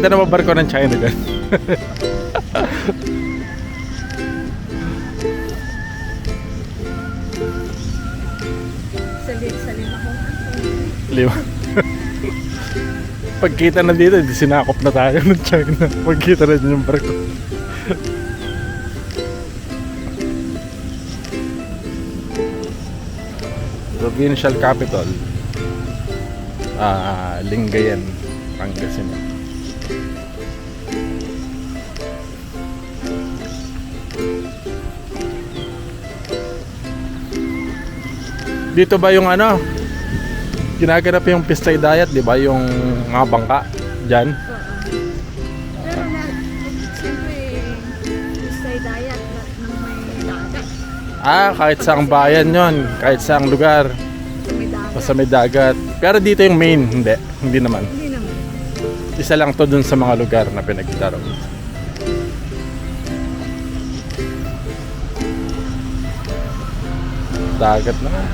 Makikita na barko ng China dyan. Sa lima kong Lima. Pagkita na dito, hindi sinakop na tayo ng China. Pagkita na dyan yung barko. Provincial capital. Lingayen, Pangasinan. Dito ba yung ano? Ginaganap yung Pistay Diet, di ba? Yung mga bangka dyan. Pero siyempre, stay diet ng may dagat. Kahit saang bayan yon, kahit saang lugar, Sa may dagat. basta may dagat. Pero dito yung main, hindi naman. Hindi naman. Isa lang to dun sa mga lugar na pinagdaro. Dagat naman.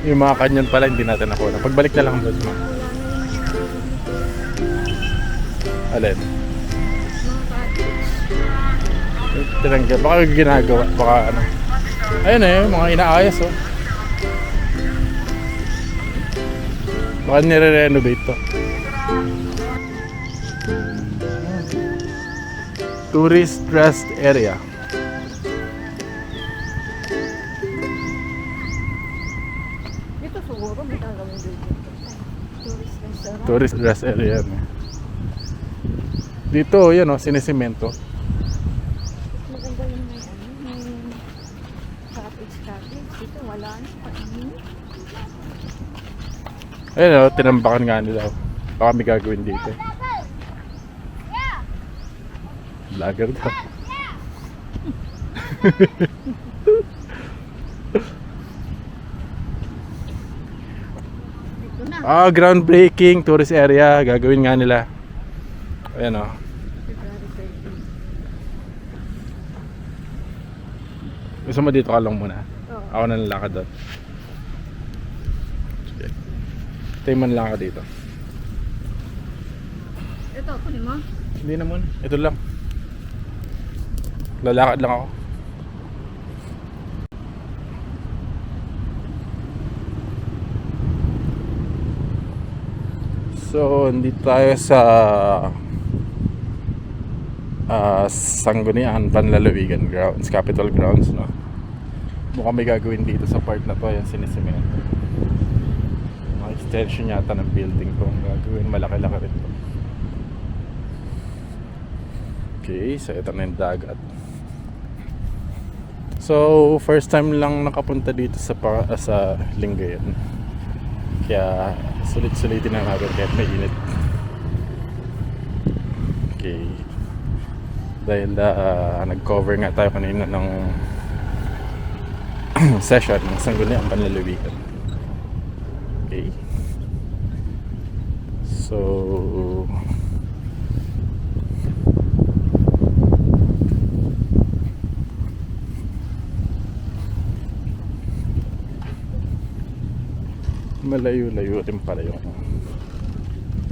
Yung mga kanyon pala hindi natin nakuha. Pagbalik na lang doon. Alin? Mga cottage. Tinanggal. Baka ginagawa. Baka ano. Ayun mga inaayos oh. Baka nire-renovate to. Tourist rest area. Dito siguro may gagawin dito. Tourist restaurant. Tourist rest area. Dito, yan o, sinisemento. Maganda yung may cottage. Dito wala na. Ayun o, tinambakan nga nila. Baka may gagawin dito. Vlogger daw. Dito na. Groundbreaking tourist area. Gagawin nga nila. Ayan o. February 13. Gusto mo dito ka lang muna? Oo. Ako na lalakad doon. Sige. Tayo man lang ako dito. Ito, kunin mo. Hindi naman. Ito lang. Lalakad lang ako. So, nandito tayo sa Sangguniang Panlalawigan Grounds, Capitol Grounds, no? Mukhang may gagawin dito sa part na to, yung sinisemento. Mga extension yata ng building to ang gagawin, malaki-laki rin to. Okay, so ito na yung dagat. So, first time lang nakapunta dito sa Lingayen. Kaya sulit-sulitin na natin kahit may init. Okay. Dahil nag-cover nga tayo kanina ng session ng Sangguniang Panlalawigan. Okay. So, malayo-layo rin pala yung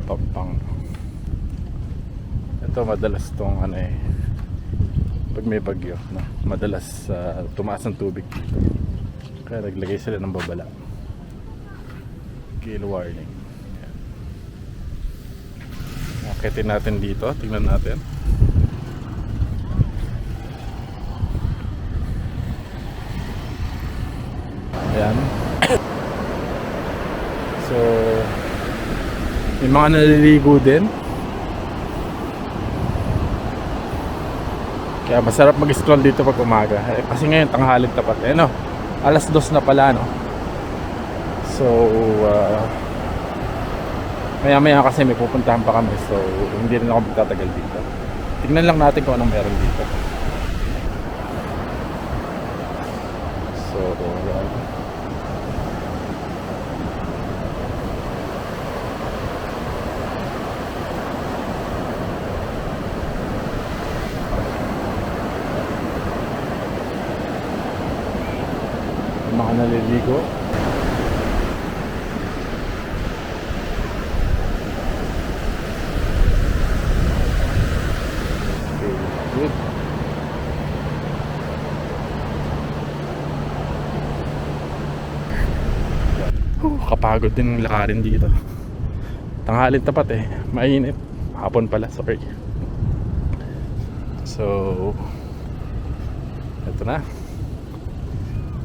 Pampang. Ito madalas tong pag may bagyo, no? Madalas tumaas ang tubig dito. Kaya naglagay sila ng babala. Gale warning. Ayan. Akitin natin dito, tingnan natin. Ayan. So, may mga naliligo din. Kaya masarap mag-stroll dito pag umaga. Kasi ngayon tanghaling tapat. Alas 2 na pala, no? So, maya-maya kasi may pupuntahan pa kami. So, hindi rin ako magtatagal dito. Tignan lang natin kung anong meron dito. So, Mga naliligo. Okay, good. Kapagod din ng lakarin dito. Tanghalin tapat eh. Mainit. Hapon pala, sorry. So, ito na.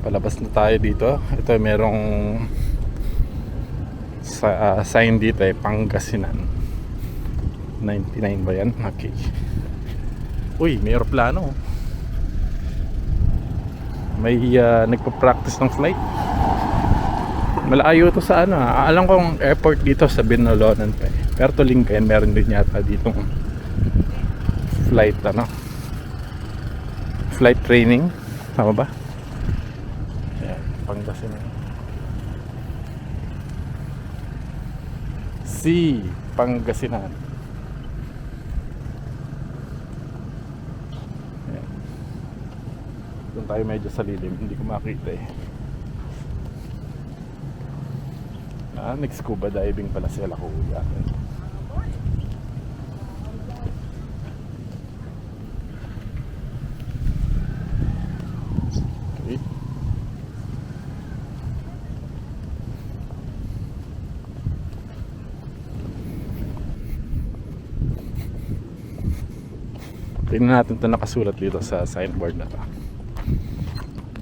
Palabas na tayo dito. Ito merong sign dito eh, Pangasinan. 99 ba yan? Okay. Uy, may aeroplano. May nagpa-practice ng flight. Malayo to sa ano. Alam kong airport dito sa Binalonan pa eh. Pero to Lingayen, meron din yata ditong flight ano. Flight training. Tama ba? Ayan, Pangasinan. Pangasinan. Ayan. Doon tayo medyo sa lilim. Hindi ko makita eh. Nag-scuba diving pala sila kuya. Okay. Tingnan natin ito nakasulat dito sa signboard na to.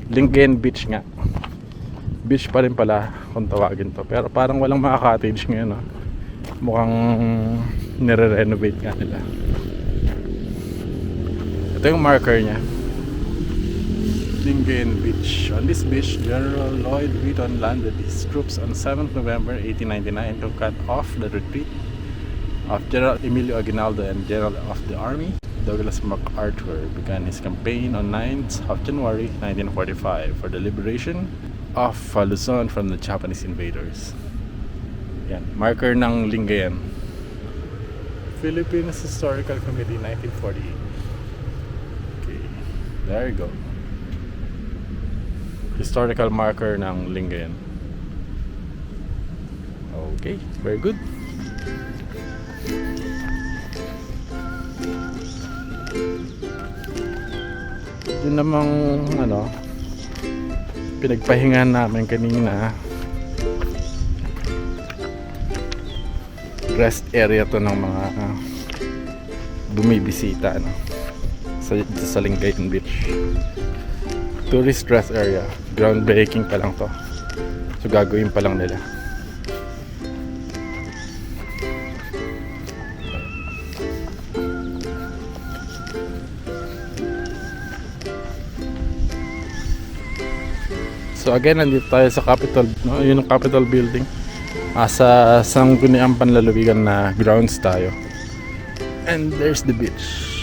Lingayen Beach nga. Beach pa rin pala kung tawagin to. Pero parang walang mga cottage ngayon. No? Mukhang nire-renovate nga nila. Ito yung marker niya. Lingayen Beach. On this beach, General Lloyd Wheaton landed his troops on 7th November 1899 to cut off the retreat of General Emilio Aguinaldo and General of the Army. Douglas MacArthur began his campaign on 9th of January 1945 for the liberation of Luzon from the Japanese invaders. Yan, marker ng Lingayen. Philippines Historical Committee 1948. Okay, there you go. Historical marker ng Lingayen. Okay, very good. Yun namang ano, pinagpahingahan namin kanina. Rest area to ng mga bumibisita ano, sa Lingayen Beach. Tourist rest area. Groundbreaking pa lang to. So gagawin pa lang nila. So again, nandito tayo sa Capitol, no? Yun ang Capitol building. Sa sangguniang panlalawigan na grounds tayo. And there's the beach.